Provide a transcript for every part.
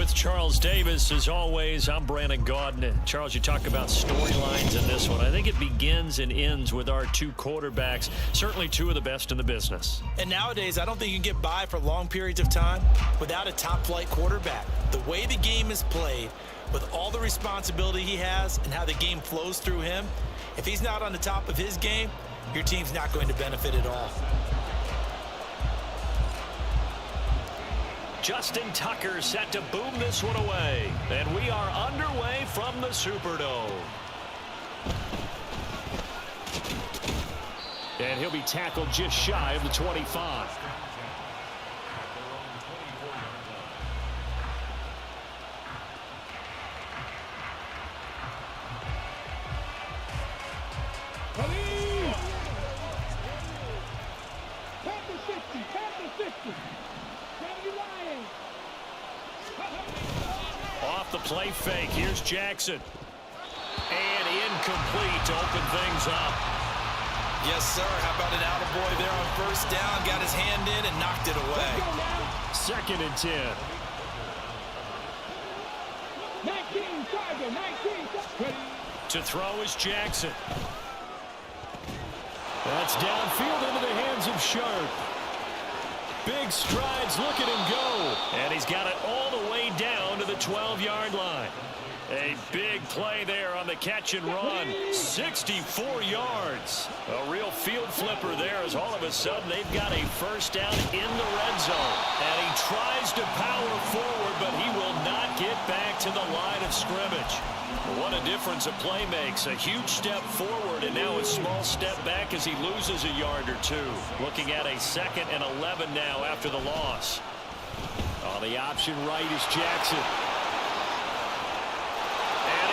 With Charles Davis, as always, I'm Brandon Gaudin. Charles, you talk about storylines in this one. I think it begins and ends with our two quarterbacks, certainly two of the best in the business. And nowadays, I don't think you can get by for long periods of time without a top-flight quarterback. The way the game is played, with all the responsibility he has and how the game flows through him, if he's not on the top of his game, your team's not going to benefit at all. Justin Tucker set to boom this one away. And we are underway from the Superdome. And he'll be tackled just shy of the 25. Off the play fake. Here's Jackson. And incomplete to open things up. Yes, sir. How about an attaboy there on first down? Got his hand in and knocked it away. 2nd and 10. 19, Tiger, 19. To throw is Jackson. That's downfield into the hands of Sharp. Big strides, look at him go. And he's got it all the way down to the 12-yard line. A big play there on the catch and run. 64 yards. A real field flipper there as all of a sudden they've got a first down in the red zone. And he tries to power forward, but he will not get back to the line of scrimmage. What a difference a play makes. A huge step forward and now a small step back as he loses a yard or two. Looking at a 2nd and 11 now after the loss. On the option right is Jackson.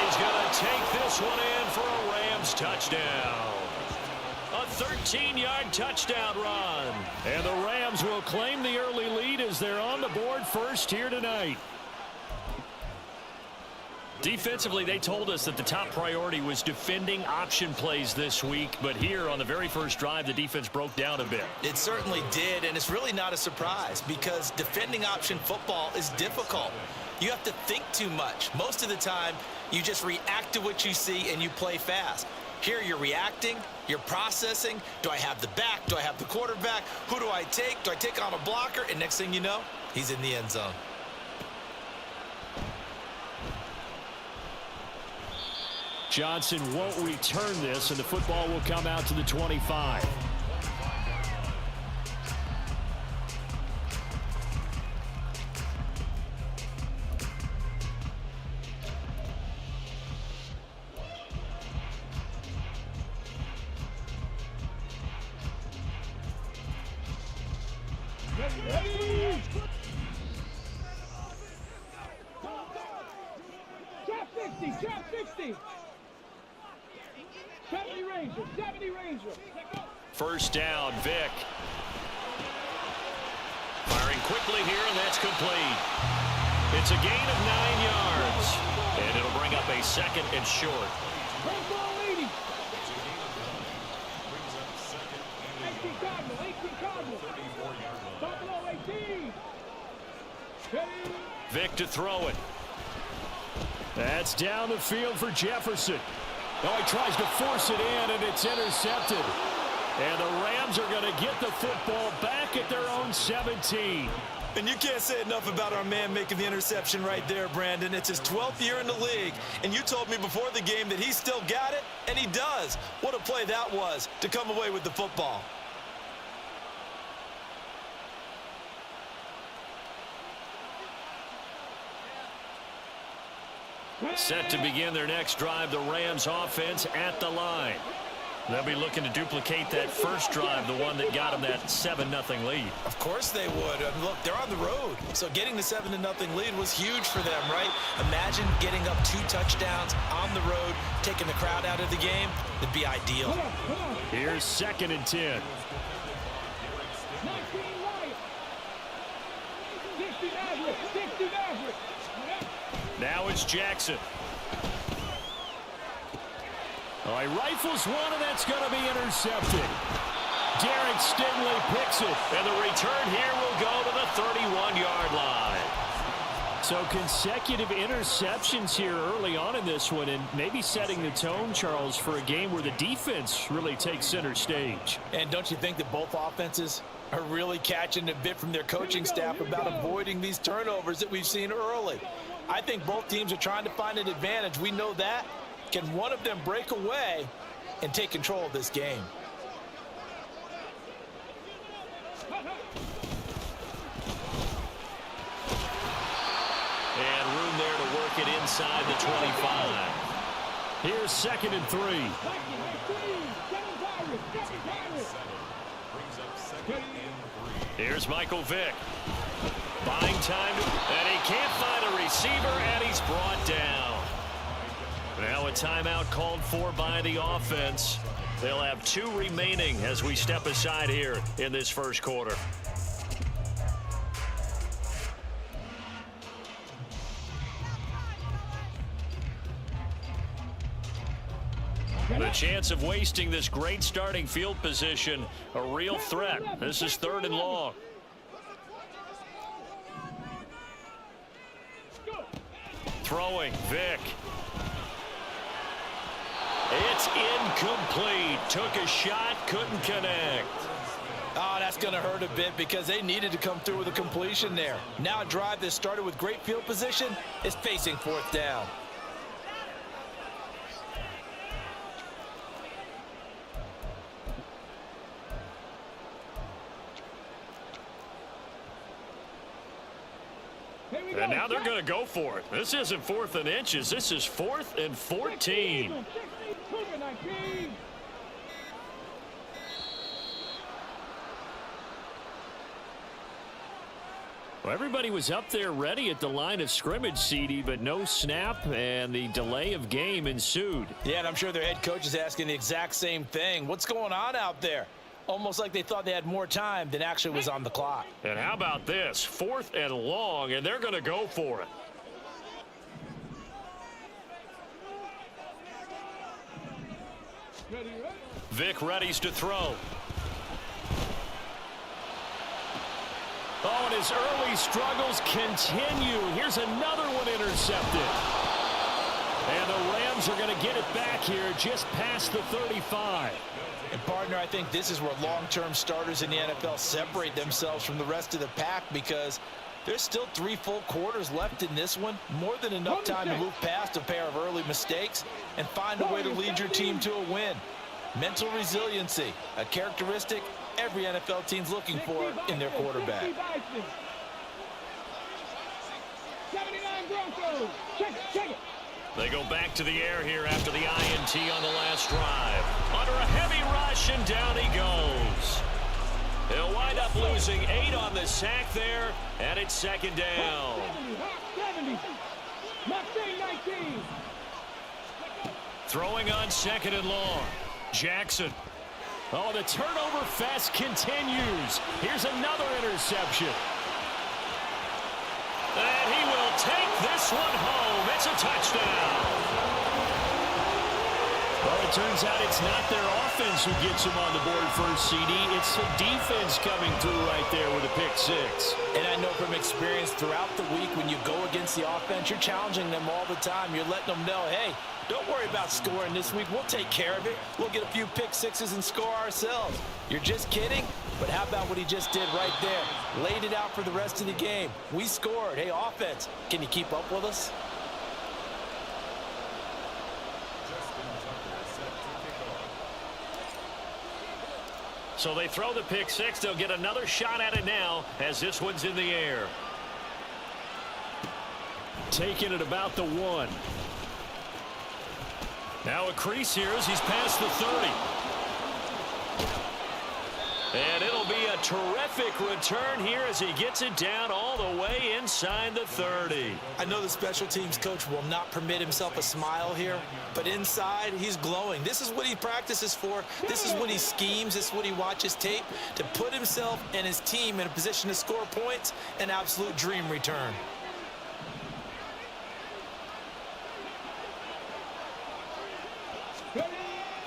He's going to take this one in for a Rams touchdown. A 13-yard touchdown run. And the Rams will claim the early lead as they're on the board first here tonight. Defensively, they told us that the top priority was defending option plays this week. But here on the very first drive, the defense broke down a bit. It certainly did, and it's really not a surprise because defending option football is difficult. You have to think too much. Most of the time, you just react to what you see and you play fast. Here you're reacting, you're processing. Do I have the back? Do I have the quarterback? Who do I take? Do I take on a blocker? And next thing you know, he's in the end zone. Johnson won't return this, and the football will come out to the 25. Drop 60. 70 Ranger. First down, Vick. Firing quickly here, and that's complete. It's a gain of 9 yards. And it'll bring up a 2nd and short. 18. Vick to throw it. That's down the field for Jefferson. Oh, he tries to force it in, and it's intercepted. And the Rams are going to get the football back at their own 17. And you can't say enough about our man making the interception right there, Brandon. It's his 12th year in the league, and you told me before the game that he still got it, and he does. What a play that was to come away with the football. Set to begin their next drive, the Rams offense at the line. They'll be looking to duplicate that first drive, the one that got them that 7-0 lead. Of course they would. Look, they're on the road, so getting the 7-0 lead was huge for them, right? Imagine getting up 2 touchdowns on the road, taking the crowd out of the game. It'd be ideal. Here's 2nd and 10. Now it's Jackson. Oh, he rifles one, and that's going to be intercepted. Derek Stingley picks it. And the return here will go to the 31-yard line. So consecutive interceptions here early on in this one, and maybe setting the tone, Charles, for a game where the defense really takes center stage. And don't you think that both offenses are really catching a bit from their coaching staff about avoiding these turnovers that we've seen early? I think both teams are trying to find an advantage. We know that. Can one of them break away and take control of this game? And room there to work it inside the 25. Here's 2nd and 3. Here's Michael Vick. Buying time, and he can't find a receiver, and he's brought down. Now a timeout called for by the offense. They'll have 2 remaining as we step aside here in this first quarter. The chance of wasting this great starting field position, a real threat. This is 3rd and long. Throwing, Vick. It's incomplete. Took a shot, couldn't connect. Oh, that's going to hurt a bit because they needed to come through with a completion there. Now a drive that started with great field position is facing fourth down. And now they're going to go for it. This isn't 4th and inches. This is 4th and 14. Well, everybody was up there ready at the line of scrimmage, CD, but no snap, and the delay of game ensued. Yeah, and I'm sure their head coach is asking the exact same thing. What's going on out there? Almost like they thought they had more time than actually was on the clock. And how about this? 4th and long, and they're going to go for it. Vic readies to throw. Oh, and his early struggles continue. Here's another one intercepted. And the Rams are going to get it back here just past the 35. And, partner, I think this is where long-term starters in the NFL separate themselves from the rest of the pack because there's still 3 full quarters left in this one. More than enough time to move past a pair of early mistakes and find a way to lead your team to a win. Mental resiliency, a characteristic every NFL team's looking for in their quarterback. 79 Broncos. Check it. They go back to the air here after the INT on the last drive. Under a heavy rush, and down he goes. He'll wind up losing 8 on the sack there, and it's second down. 70. MUT 19. Throwing on 2nd and long. Jackson. Oh, the turnover fest continues. Here's another interception. And he will take this one home. It's a touchdown. Well, it turns out it's not their offense who gets them on the board first, CD. It's the defense coming through right there with a pick 6. And I know from experience throughout the week when you go against the offense, you're challenging them all the time. You're letting them know, hey, don't worry about scoring this week. We'll take care of it. We'll get a few pick 6s and score ourselves. You're just kidding? But how about what he just did right there? Laid it out for the rest of the game. We scored. Hey, offense, can you keep up with us? So they throw the pick 6. They'll get another shot at it now as this one's in the air. Taking it about the 1. Now a crease here as he's past the 30. And it'll be a terrific return here as he gets it down all the way inside the 30. I know the special teams coach will not permit himself a smile here, but inside he's glowing. This is what he practices for. This is when he schemes. This is when he watches tape to put himself and his team in a position to score points. An absolute dream return.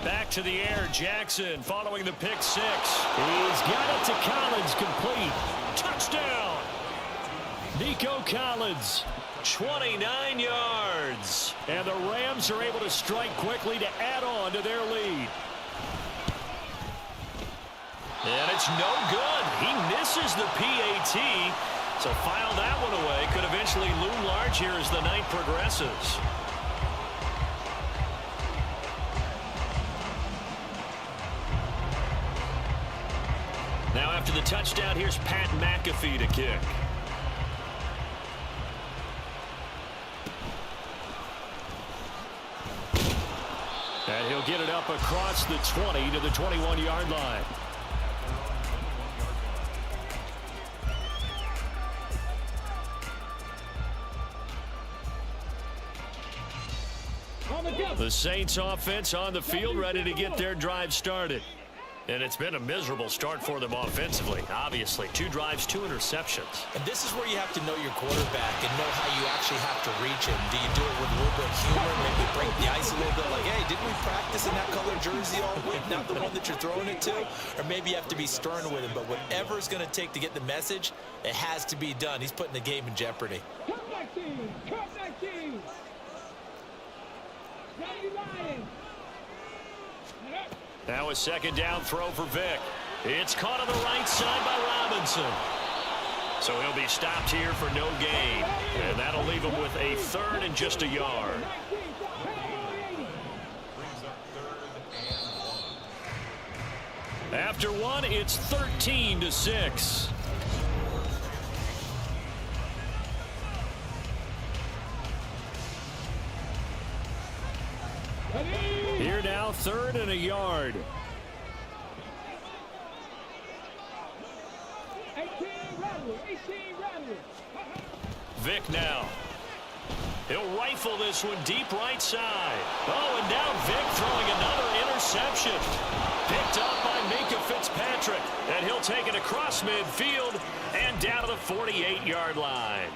Back to the air, Jackson following the pick 6. He's got it to Collins, complete. Touchdown! Nico Collins. 29 yards. And the Rams are able to strike quickly to add on to their lead. And it's no good. He misses the PAT. So file that one away. Could eventually loom large here as the night progresses. Now after the touchdown, here's Pat McAfee to kick. And he'll get it up across the 20 to the 21-yard line. The Saints offense on the field, ready to get their drive started. And it's been a miserable start for them offensively, obviously. 2 drives, 2 interceptions. And this is where you have to know your quarterback and know how you actually have to reach him. Do you do it with a little bit of humor, maybe break the ice a little bit, like, hey, didn't we practice in that color jersey all week, not the one that you're throwing it to? Or maybe you have to be stern with him. But whatever it's going to take to get the message, it has to be done. He's putting the game in jeopardy. Cut 19. 90 Lions. Now a second down throw for Vic. It's caught on the right side by Robinson. So he'll be stopped here for no gain. And that'll leave him with a third and just a yard. After one, it's 13-6. Here now, third and a yard. 18 Rattler. Vic now. He'll rifle this one deep right side. Oh, and now Vic throwing another interception. Picked up by Minka Fitzpatrick. And he'll take it across midfield and down to the 48-yard line.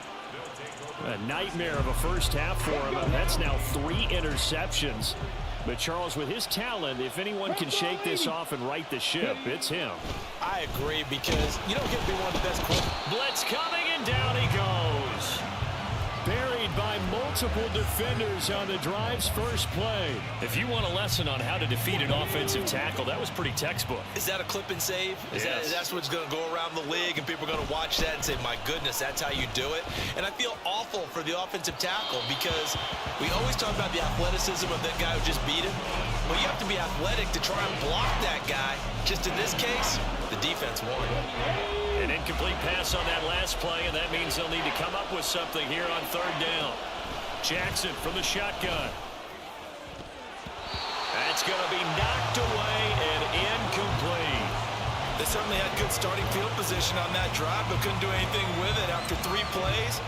A nightmare of a first half for him. That's now 3 interceptions. But, Charles, with his talent, if anyone can shake this off and right the ship, it's him. I agree, because you don't get to be one of the best quarterbacks. Blitz coming, and down he goes. Buried by multiple defenders on the drive's first play. If you want a lesson on how to defeat an offensive tackle, that was pretty textbook. Is that a clip and save? Yes. That's what's going to go around the league, and people are going to watch that and say, my goodness, that's how you do it? And I feel awful for the offensive tackle, because we always talk about the athleticism of that guy who just beat him. Well, you have to be athletic to try and block that guy. Just in this case, the defense won. An incomplete pass on that last play, and that means they'll need to come up with something here on third down. Jackson from the shotgun. That's going to be knocked away and incomplete. They certainly had good starting field position on that drive, but couldn't do anything with it after 3 plays.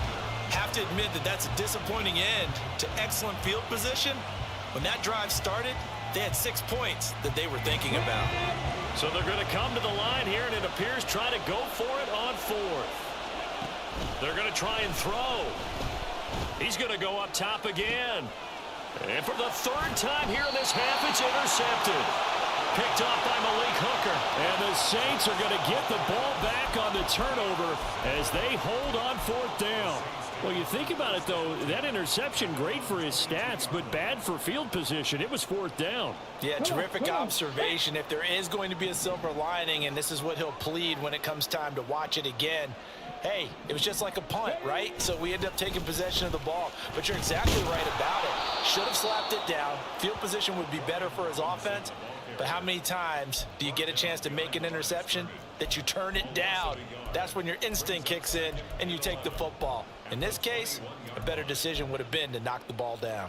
Have to admit that that's a disappointing end to excellent field position. When that drive started, they had 6 points that they were thinking about. So they're going to come to the line here, and it appears trying to go for it on fourth. They're going to try and throw. He's going to go up top again. And for the 3rd time here in this half, it's intercepted. Picked off by Malik Hooker. And the Saints are going to get the ball back on the turnover as they hold on 4th down. Well, you think about it, though, that interception, great for his stats, but bad for field position. It was 4th down. Yeah, terrific observation. If there is going to be a silver lining, and this is what he'll plead when it comes time to watch it again, hey, it was just like a punt, right? So we end up taking possession of the ball. But you're exactly right about it. Should have slapped it down. Field position would be better for his offense. But how many times do you get a chance to make an interception that you turn it down? That's when your instinct kicks in and you take the football. In this case, a better decision would have been to knock the ball down.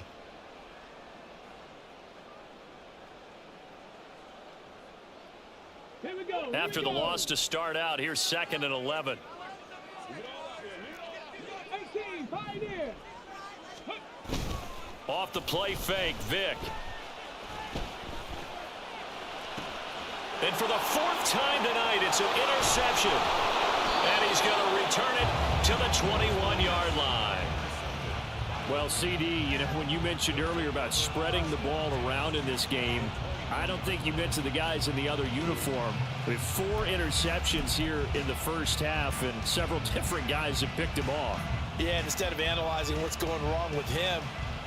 Here we go. After the loss to start out, here's 2nd and 11. 18 Pioneer. Off the play fake, Vic. And for the 4th time tonight, it's an interception. And he's going to return it to the 21-yard line. Well, CD, you know, when you mentioned earlier about spreading the ball around in this game, I don't think you mentioned the guys in the other uniform. We have 4 interceptions here in the first half, and several different guys have picked him off. Yeah, and instead of analyzing what's going wrong with him,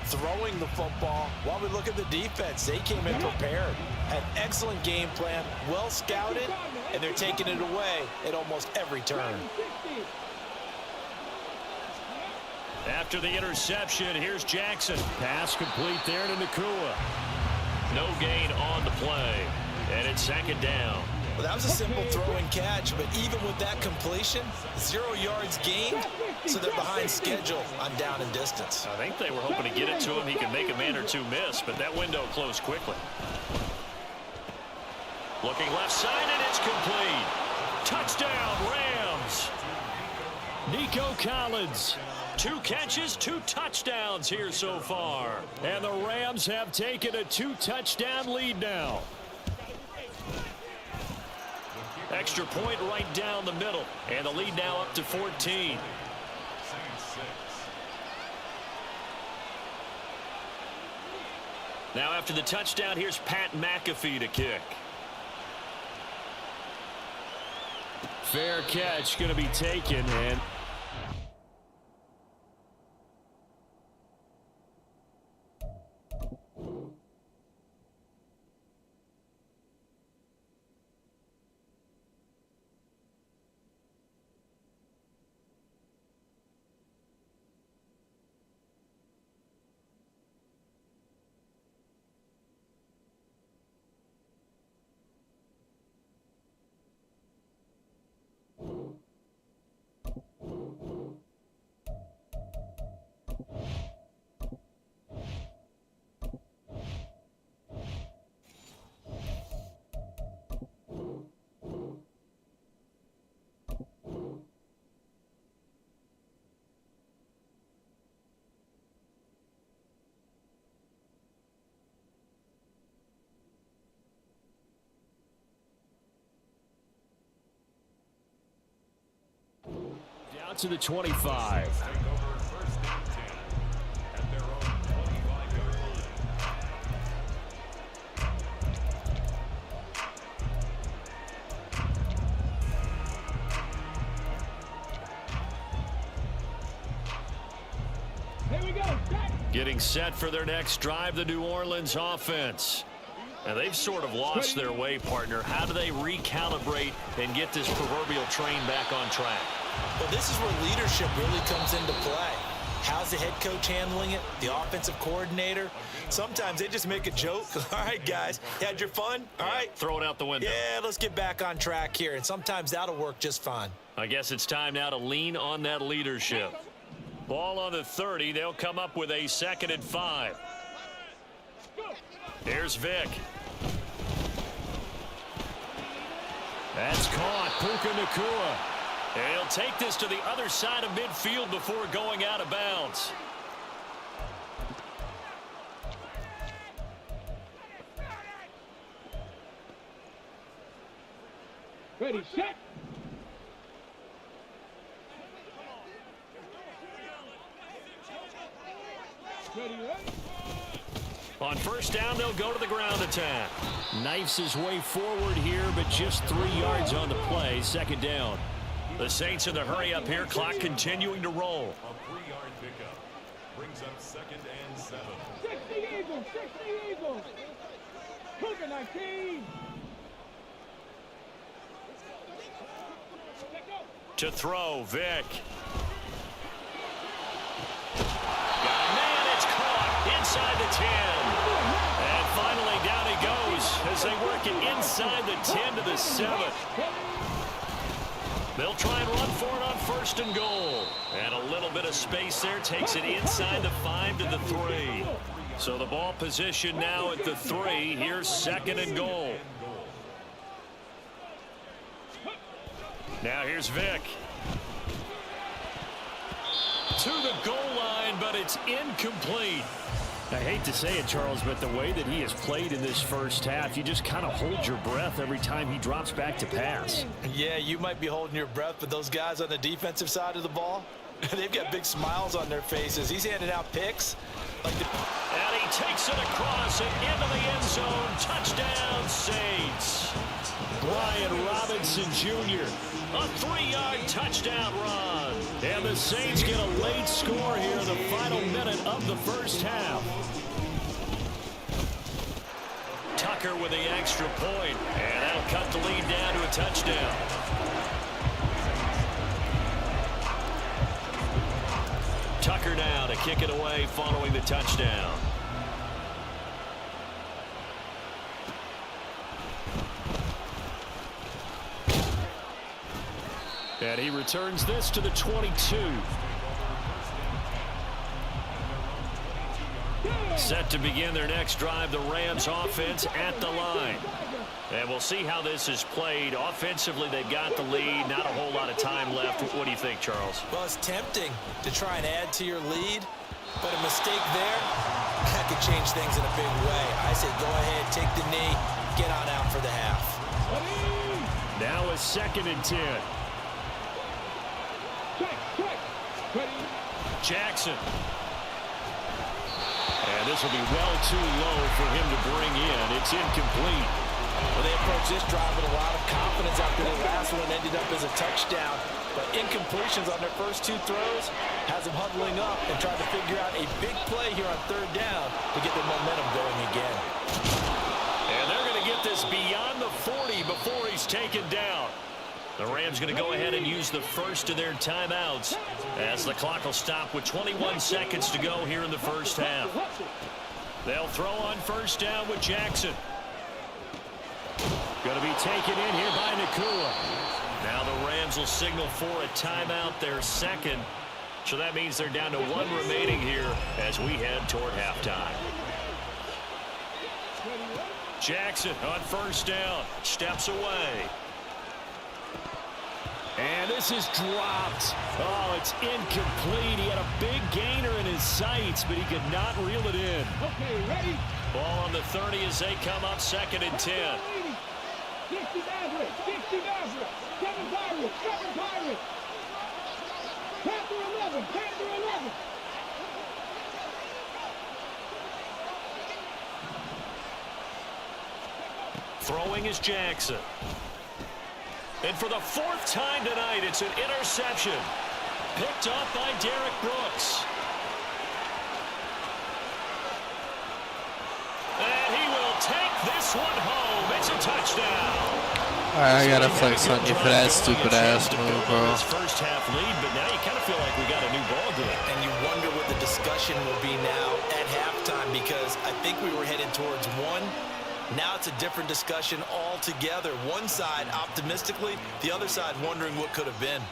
throwing the football, while we look at the defense, they came in prepared, had excellent game plan, well scouted, and they're taking it away at almost every turn. After the interception, here's Jackson. Pass complete there to Nakua. No gain on the play, and it's 2nd down. Well, that was a simple throw and catch, but even with that completion, 0 yards gained, so they're behind schedule on down and distance. I think they were hoping to get it to him. He could make a man or two miss, but that window closed quickly. Looking left side, and it's complete. Touchdown, Rams. Nico Collins. 2 catches, 2 touchdowns here so far. And the Rams have taken a 2-touchdown lead now. Extra point right down the middle. And the lead now up to 14. Now after the touchdown, here's Pat McAfee to kick. Fair catch going to be taken, and out to the 25. Here we go. Set. Getting set for their next drive, the New Orleans offense. And they've sort of lost their way, partner. How do they recalibrate and get this proverbial train back on track? Well, this is where leadership really comes into play. How's the head coach handling it? The offensive coordinator? Sometimes they just make a joke. All right, guys, you had your fun? All right. Throw it out the window. Yeah, let's get back on track here. And sometimes that'll work just fine. I guess it's time now to lean on that leadership. Ball on the 30. They'll come up with a 2nd and 5. Here's Vick. That's caught. Puka Nacua. And he'll take this to the other side of midfield before going out of bounds. Ready, set. Ready, ready. On first down, they'll go to the ground attack. Knifes his way forward here, but just 3 yards on the play. 2nd down. The Saints in the hurry up here. Clock continuing to roll. A 3-yard pickup brings up 2nd and 7. 60 Eagles, 60 Eagles. Cougar 19. To throw, Vick. Got a man, it's caught inside the 10. And finally down he goes as they work it inside the 10 to the 7. They'll try and run for it on 1st and goal. And a little bit of space there takes it inside the 5 to the 3. So the ball position now at the 3. Here's 2nd and goal. Now here's Vick. To the goal line, but it's incomplete. I hate to say it, Charles, but the way that he has played in this first half, you just kind of hold your breath every time he drops back to pass. Yeah, you might be holding your breath, but those guys on the defensive side of the ball, they've got big smiles on their faces. He's handing out picks. And he takes it across and into the end zone. Touchdown, Saints. Brian Robinson Jr. A 3-yard touchdown run. And the Saints get a late score here in the final minute of the first half. Tucker with the extra point. And that'll cut the lead down to a touchdown. Tucker now to kick it away following the touchdown. And he returns this to the 22. Set to begin their next drive, the Rams offense at the line. And we'll see how this is played. Offensively, they've got the lead. Not a whole lot of time left. What do you think, Charles? Well, it's tempting to try and add to your lead, but a mistake there, that could change things in a big way. I say go ahead, take the knee, get on out for the half. Now a 2nd and 10. Jackson. And this will be well too low for him to bring in. It's incomplete. Well, they approached this drive with a lot of confidence after the last one ended up as a touchdown. But incompletions on their first 2 throws has them huddling up and trying to figure out a big play here on 3rd down to get their momentum going again. And they're going to get this beyond the 40 before he's taken down. The Rams going to go ahead and use the first of their timeouts as the clock will stop with 21 seconds to go here in the first half. They'll throw on 1st down with Jackson. Going to be taken in here by Nacua. Now the Rams will signal for a timeout, their 2nd. So that means they're down to 1 remaining here as we head toward halftime. Jackson on 1st down, steps away. And this is dropped. Oh, it's incomplete. He had a big gainer in his sights, but he could not reel it in. Okay, ready? Ball on the 30 as they come up 2nd and 10. 60 Maverick, 60 Maverick, 7 Pirates, 7 Pirates. 11. Panther 11. Throwing is Jackson. And for the 4th time tonight, it's an interception. Picked up by Derek Brooks. And he will take this one home. It's a touchdown. Alright, I gotta flex on you for that stupid ass move, bro. First half lead, but now you kind of feel like we got a new ball game. And you wonder what the discussion will be now at halftime, because I think we were headed towards one. Now it's a different discussion altogether. One side optimistically, the other side wondering what could have been.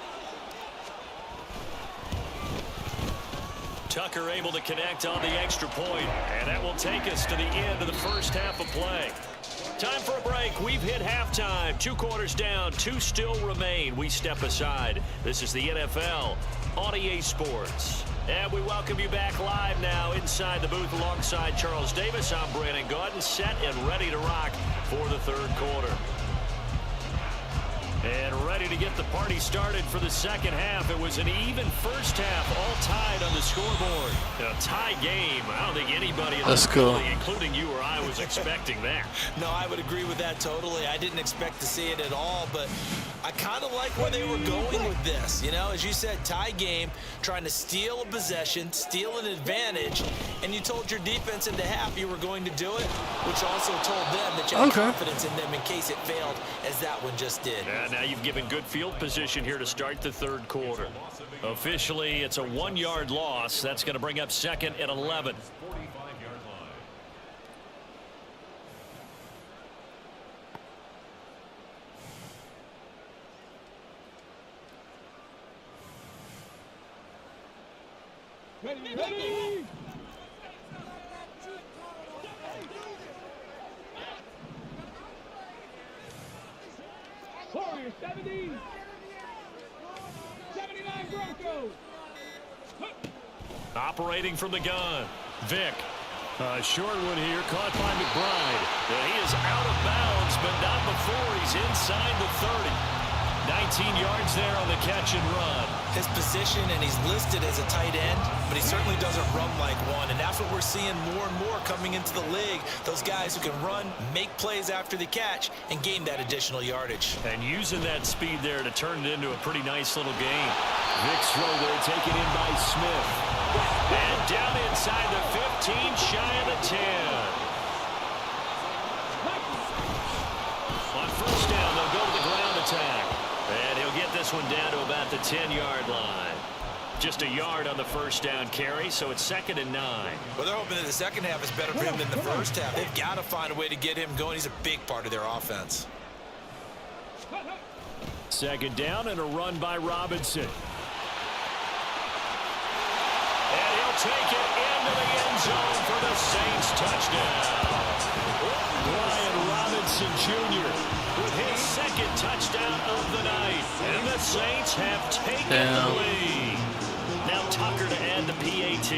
Tucker able to connect on the extra point, and that will take us to the end of the first half of play. Time for a break. We've hit halftime. 2 quarters down, 2 still remain. We step aside. This is the NFL on EA Sports. And we welcome you back live now inside the booth alongside Charles Davis. I'm Brandon Gaudin, set and ready to rock for the 3rd quarter. And ready to get the party started for the 2nd half. It was an even first half, all tied on the scoreboard. A tie game. I don't think anybody in the league, including you or I, was expecting that. No, I would agree with that totally. I didn't expect to see it at all, but I kind of like where they were going with this. You know, as you said, tie game, trying to steal a possession, steal an advantage, and you told your defense into half you were going to do it, which also told them that you had confidence in them in case it failed, as that one just did. Now you've given good field position here to start the 3rd quarter. Officially, it's a 1-yard loss. That's going to bring up 2nd and 11. Ready, ready. Warriors 70. 79 Broncos. Operating from the gun. Vic. A short one here, caught by McBride. And he is out of bounds, but not before he's inside the 30. 19 yards there on the catch and run. His position, and he's listed as a tight end, but he certainly doesn't run like one, and that's what we're seeing more and more coming into the league. Those guys who can run, make plays after the catch, and gain that additional yardage. And using that speed there to turn it into a pretty nice little game. Vic's throw there taken in by Smith. And down inside the 15, shy of the 10. On first down, they'll go to the ground attack. And he'll get this one down to about the 10-yard line. Just a yard on the first down carry, so it's 2nd and 9. Well, they're hoping that the second half is better for him than the first half. They've got to find a way to get him going. He's a big part of their offense. 2nd down and a run by Robinson. And he'll take it into the end zone for the Saints touchdown. Brian Robinson Jr. with his 2nd touchdown of the night. And the Saints have taken the lead. Now Tucker to add the PAT.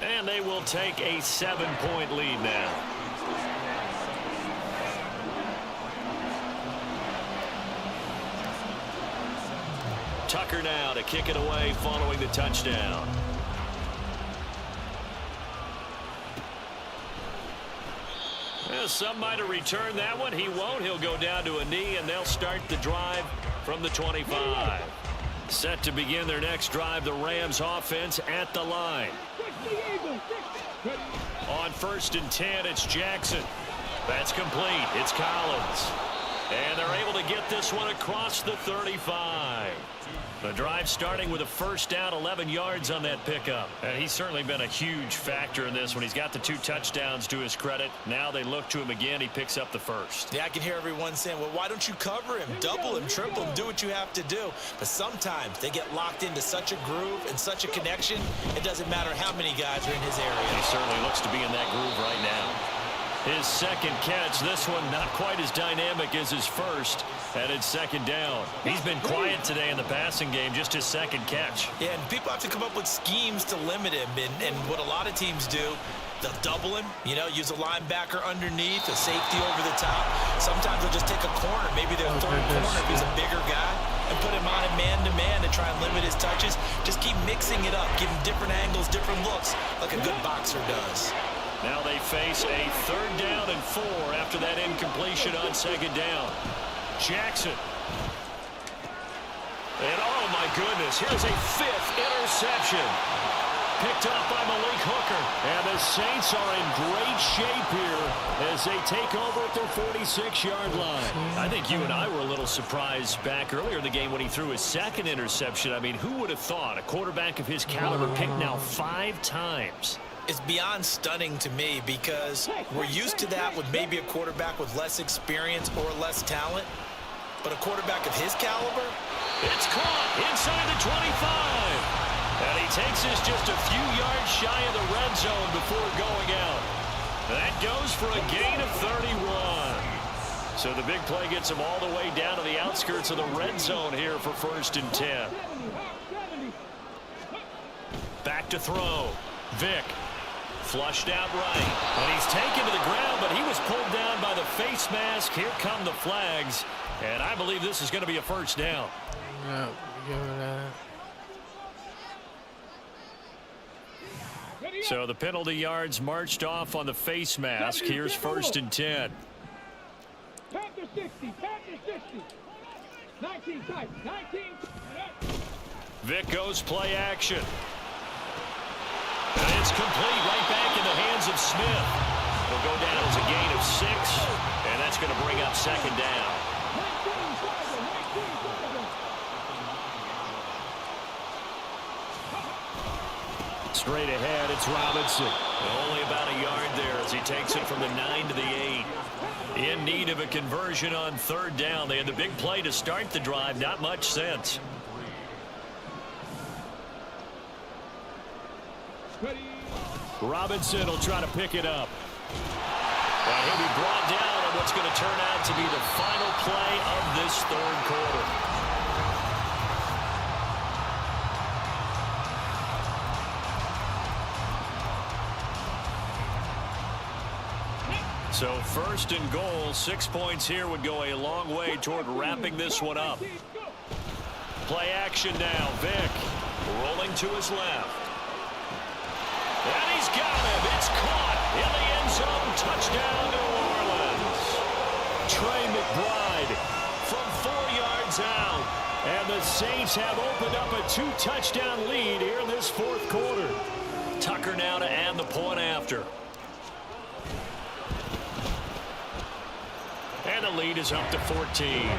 And they will take a 7-point lead now. Tucker now to kick it away following the touchdown. Well, some might have returned that one. He won't. He'll go down to a knee, and they'll start the drive from the 25. Set to begin their next drive, the Rams offense at the line. On 1st and 10, it's Jackson. That's complete. It's Collins. And they're able to get this one across the 35. The drive starting with a first down, 11 yards on that pickup. And he's certainly been a huge factor in this when he's got the 2 touchdowns to his credit. Now they look to him again. He picks up the first. Yeah, I can hear everyone saying, well, why don't you cover him? Double him, triple him, do what you have to do. But sometimes they get locked into such a groove and such a connection, it doesn't matter how many guys are in his area. He certainly looks to be in that groove right now. His 2nd catch, this one not quite as dynamic as his first, and it's 2nd down. He's been quiet today in the passing game, just his 2nd catch. Yeah, and people have to come up with schemes to limit him, and what a lot of teams do, they'll double him, you know, use a linebacker underneath, a safety over the top. Sometimes they'll just take a corner, maybe their 3rd corner if he's a bigger guy, and put him on limit his touches. Just keep mixing it up, give him different angles, different looks, like a good boxer does. Now they face a 3rd down and 4 after that incompletion on 2nd down. Jackson. And oh my goodness, here's a 5th interception. Picked up by Malik Hooker. And the Saints are in great shape here as they take over at their 46-yard line. I think you and I were a little surprised back earlier in the game when he threw his 2nd interception. I mean, who would have thought a quarterback of his caliber picked now 5 times? It's beyond stunning to me because we're used to that with maybe a quarterback with less experience or less talent. But a quarterback of his caliber? It's caught inside the 25. And he takes us just a few yards shy of the red zone before going out. That goes for a gain of 31. So the big play gets him all the way down to the outskirts of the red zone here for 1st and 10. Back to throw. Vick. Flushed out right. And he's taken to the ground, but he was pulled down by the face mask. Here come the flags. And I believe this is going to be a 1st down. Yeah, give it that. So the penalty yards marched off on the face mask. Here's 1st and 10. Panther 60, Panther 60. 19 tight, 19. Vick goes play action. And it's complete right back in the hands of Smith. It'll go down as a gain of 6, and that's going to bring up 2nd down. Straight ahead, it's Robinson. Only about a yard there as he takes it from the 9 to the 8. In need of a conversion on 3rd down. They had the big play to start the drive. Not much sense. Robinson will try to pick it up. And he'll be brought down on what's going to turn out to be the final play of this 3rd quarter. So 1st and goal, 6 points here would go a long way toward wrapping this one up. Play action now. Vick rolling to his left. And he's got him. It's caught in the end zone. Touchdown, New Orleans. Trey McBride from 4 yards out. And the Saints have opened up a 2-touchdown lead here in this 4th quarter. Tucker now to add the point after. And the lead is up to 14.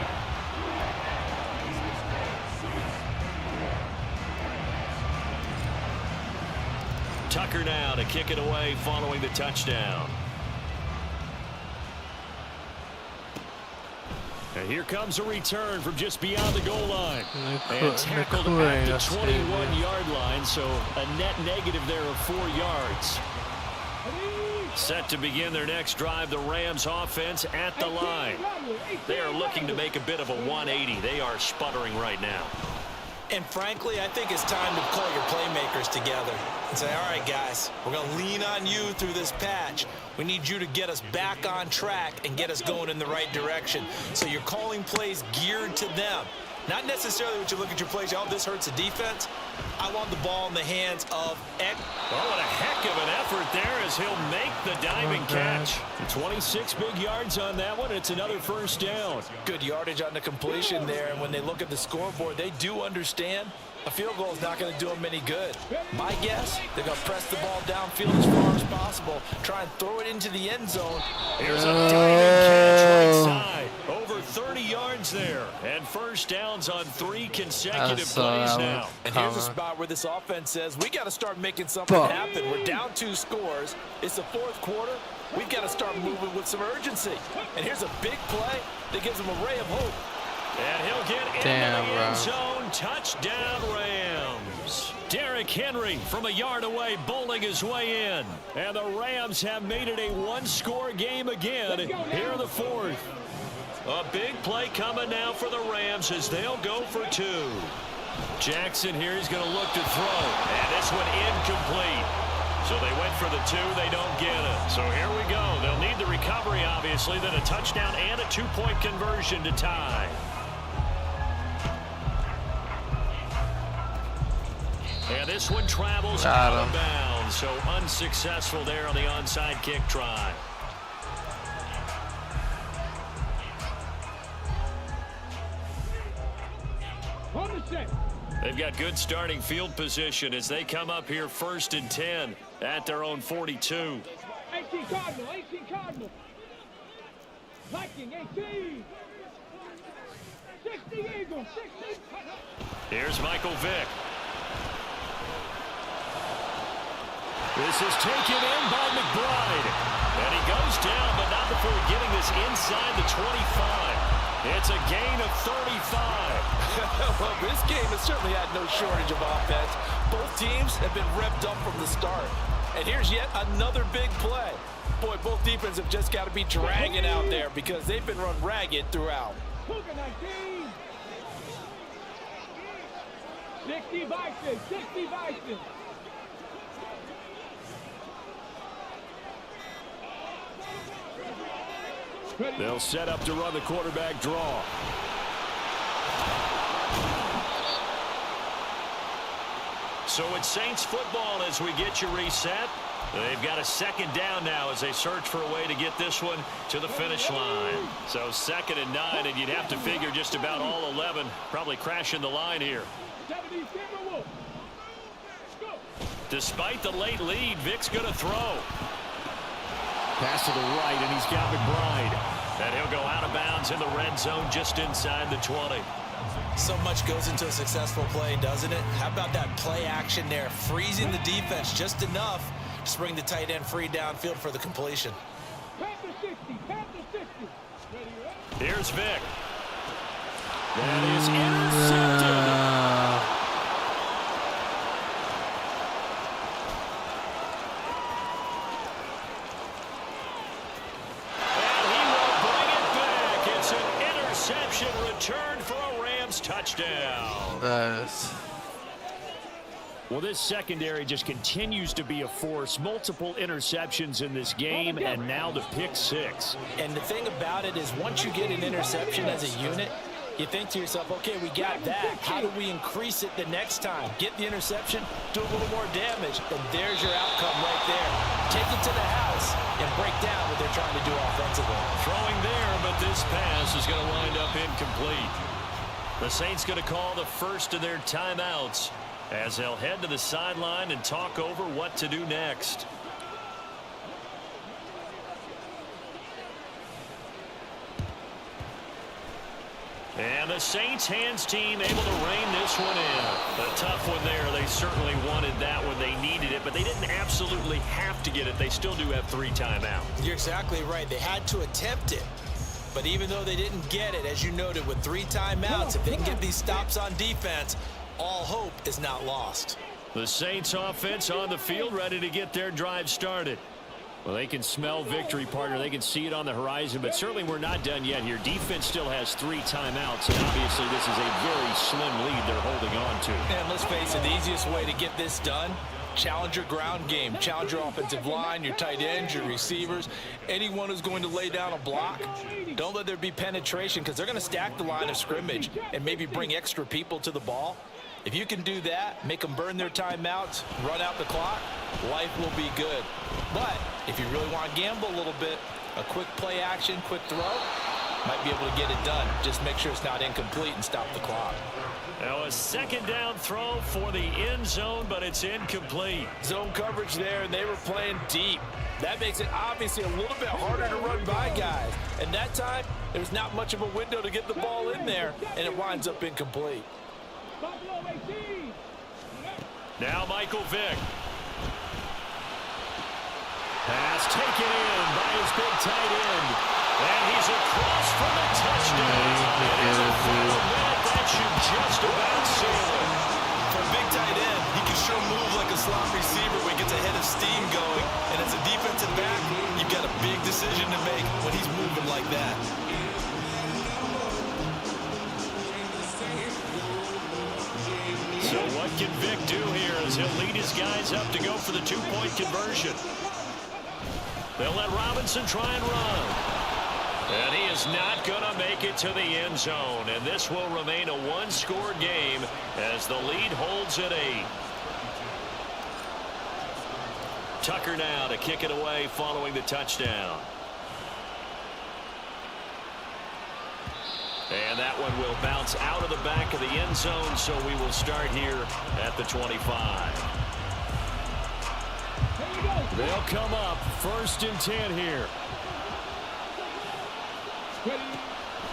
Tucker now to kick it away following the touchdown. And here comes a return from just beyond the goal line. And tackled at the 21-yard line, so a net negative there of 4 yards. Set to begin their next drive, the Rams offense at the line. They are looking to make a bit of a 180. They are sputtering right now. And frankly, I think it's time to call your playmakers together and say, all right, guys, we're going to lean on you through this patch. We need you to get us back on track and get us going in the right direction. So you're calling plays geared to them. Not necessarily what you look at your plays, oh, this hurts the defense. I want the ball in the hands of Eck. Oh, what a heck of an effort there as he'll make the diving catch. 26 big yards on that one. It's another 1st down. Good yardage on the completion there. And when they look at the scoreboard, they do understand a field goal is not going to do them any good. My guess, they're going to press the ball downfield as far as possible, try and throw it into the end zone. Here's a diving catch right side. Over 30 yards there. And 1st downs on 3 consecutive plays now. And here's a spot where this offense says, we got to start making something happen. We're down 2 scores. It's the 4th quarter. We've got to start moving with some urgency. And here's a big play that gives them a ray of hope. And he'll get into the end zone. Touchdown, Rams. Derrick Henry from a yard away bowling his way in. And the Rams have made it a 1-score game again here in the 4th. A big play coming now for the Rams as they'll go for 2. Jackson here is going to look to throw. And this one incomplete. So they went for the 2. They don't get it. So here we go. They'll need the recovery, obviously, then a touchdown and a 2-point conversion to tie. And this one travels out of bounds, so unsuccessful there on the onside kick try. They've got good starting field position as they come up here 1st and 10 at their own 42. 18 Cardinal, 18 Cardinal. Viking, 18. 60 Eagles, 60. Here's Michael Vick. This is taken in by McBride. And he goes down, but not before getting this inside the 25. It's a gain of 35. Well, this game has certainly had no shortage of offense. Both teams have been revved up from the start. And here's yet another big play. Boy, both defenses have just got to be dragging out there because they've been run ragged throughout. 60 Vikings, 60 Vikings. They'll set up to run the quarterback draw. So it's Saints football as we get you reset. They've got a 2nd down now as they search for a way to get this one to the finish line. So 2nd and 9, and you'd have to figure just about all 11 probably crashing the line here. Despite the late lead, Vic's going to throw. Pass to the right, and he's got McBride. And he'll go out of bounds in the red zone just inside the 20. So much goes into a successful play, doesn't it? How about that play action there, freezing the defense just enough to bring the tight end free downfield for the completion. Panther 60, Panther 60. Here's Vic. That is intercepted. Return for a Rams touchdown. Well, this secondary just continues to be a force. Multiple interceptions in this game, and now the pick 6. And the thing about it is once you get an interception as a unit, you think to yourself, okay, we got that. How do we increase it the next time? Get the interception, do a little more damage, and there's your outcome right there. Take it to the house and break down what they're trying to do offensively. Throwing there, but this pass is going to wind up incomplete. The Saints going to call the first of their timeouts as they'll head to the sideline and talk over what to do next. And the Saints hands team able to rein this one in. A tough one there. They certainly wanted that when they needed it, but they didn't absolutely have to get it. They still do have 3 timeouts. You're exactly right. They had to attempt it. But even though they didn't get it, as you noted, with 3 timeouts, if they can get these stops on defense, all hope is not lost. The Saints offense on the field ready to get their drive started. Well, they can smell victory, partner. They can see it on the horizon, but certainly we're not done yet here. Defense still has 3 timeouts, and obviously this is a very slim lead they're holding on to. And let's face it, the easiest way to get this done, challenge your ground game. Challenge your offensive line, your tight ends, your receivers, anyone who's going to lay down a block. Don't let there be penetration because they're going to stack the line of scrimmage and maybe bring extra people to the ball. If you can do that, make them burn their timeouts, run out the clock, life will be good. But if you really want to gamble a little bit, a quick play action, quick throw, might be able to get it done. Just make sure it's not incomplete and stop the clock. Now a 2nd down throw for the end zone, but it's incomplete. Zone coverage there, and they were playing deep. That makes it obviously a little bit harder to run by guys. And that time, there's not much of a window to get the ball in there, and it winds up incomplete. Now Michael Vick. Pass taken in by his big tight end. And he's across for the touchdown. That should just about seal it. For a big tight end, he can sure move like a slot receiver when he gets a head of steam going. And as a defensive back, you've got a big decision to make when he's moving like that. So what can Vic do here as he'll lead his guys up to go for the 2-point conversion? They'll let Robinson try and run. And he is not going to make it to the end zone. And this will remain a 1-score game as the lead holds at 8. Tucker now to kick it away following the touchdown. And that one will bounce out of the back of the end zone, so we will start here at the 25. They'll come up 1st and 10 here.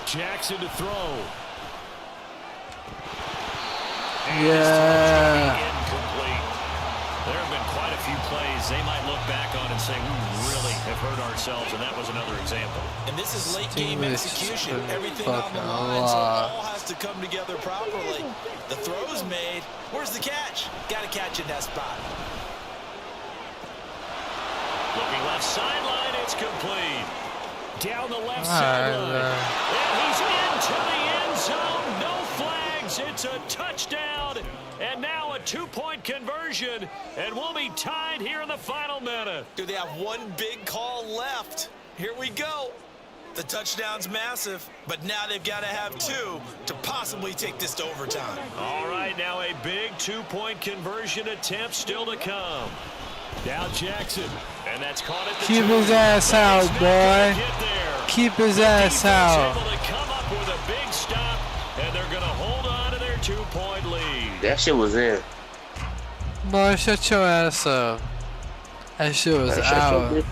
Jackson to throw. Yeah. Incomplete. There have been quite a few plays they might look back on and say, we really have hurt ourselves, and that was another example. And this is late game execution. Everything on the line, so it all has to come together properly. The throw's made. Where's the catch? Got to catch in that spot. Looking left sideline, it's complete. Down the left sideline. And he's into the end zone. No flags. It's a touchdown. And now a 2-point conversion. And we'll be tied here in the final minute. Do they have one big call left? Here we go. The touchdown's massive, but now they've got to have 2 to possibly take this to overtime. All right, now a big 2-point conversion attempt still to come. Now Jackson. And that's caught at the Keep 2. his ass out, boy. Keep his ass out. Able to come up with a big stop, and they're going to hold on to their 2-point lead. That shit was in. Boy, shut your ass up. That shit was out.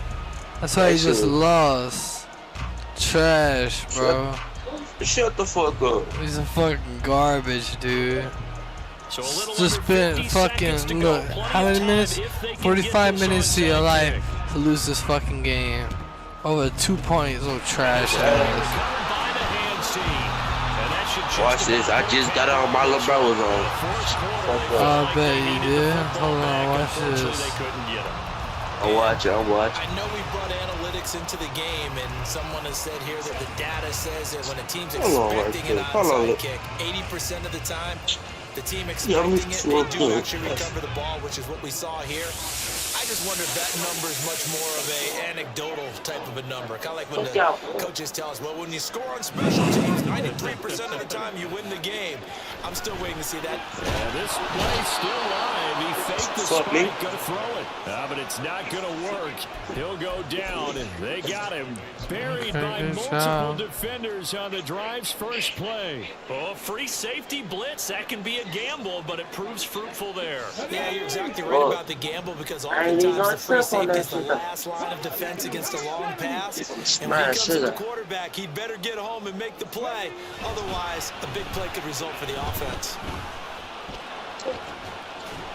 That's why you just lost. Trash, bro. Shut the fuck up. He's a fucking garbage, dude. So a little Just over spent 50 fucking, seconds to go. look, Plenty how of many time minutes? if they can 45 get this minutes of your onside life kick. to lose this fucking game. Over 2 points, little trash ass. Covered by the hands team. And that should just Watch this. I just got on my LeBron on. I bet you did. Hold on, watch Unfortunately, this. they couldn't get him. I'm watching. I'm watching. I know we brought analytics into the game, and someone has said here that the data says that when a team's expecting an onside kick, 80% of the time, the team expecting it, they do actually recover the ball, which is what we saw here. I just wonder if that number is much more of a anecdotal type of a number. Kind of like when the coaches tell us, well, when you score on special teams, 93% of the time you win the game. I'm still waiting to see that. And this play's still live. He faked the spike, gonna throw it. But it's not gonna work. He'll go down, and they got him. Buried by multiple defenders on the drive's first play. Oh, free safety blitz, that can be a gamble, but it proves fruitful there. Yeah, you're exactly right about the gamble, because oftentimes the free safety is the last line of defense against a long pass. And when he comes to the quarterback, he'd better get home and make the play. Otherwise, a big play could result for the offense.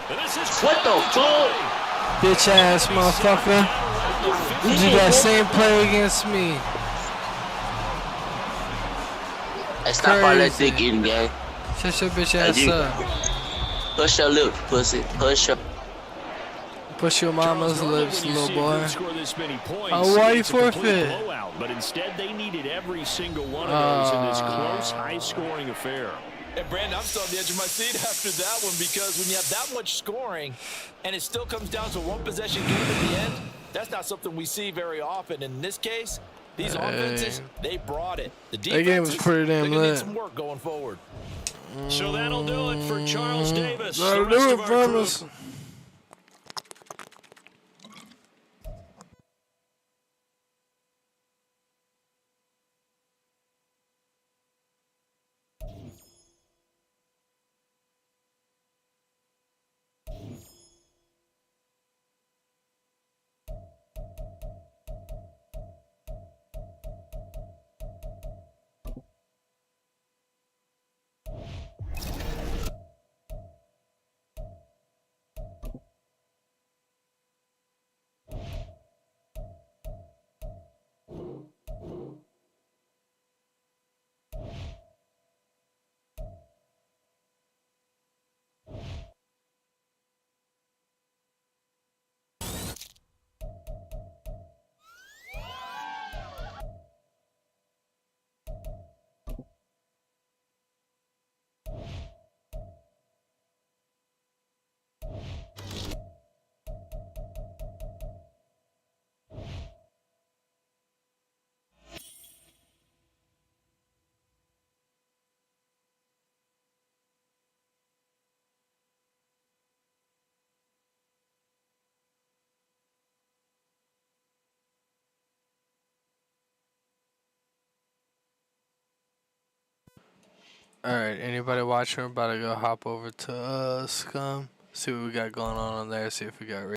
And this is What the fuck? Bitch ass motherfucker. You do that same play against me. Hey, stop all that dick eating, gang. Shut your bitch ass up. Push your lips, pussy. Push your. Push your mama's lips, When you little see a boy. group score this many points, Oh, why you it's a complete forfeit? blowout, but instead they needed every single one of those in this close, high-scoring affair. And Brandon, I'm still on the edge of my seat after that one, because when you have that much scoring and it still comes down to a one-possession game at the end, that's not something we see very often. In this case, these offenses, they brought it. The That game was pretty damn they're gonna need lit. some work going forward. So that'll do it for Charles Davis. That'll The rest do of it, our fellas. group Alright, anybody watching? We're about to go hop over to Scum. See what we got going on there. See if we got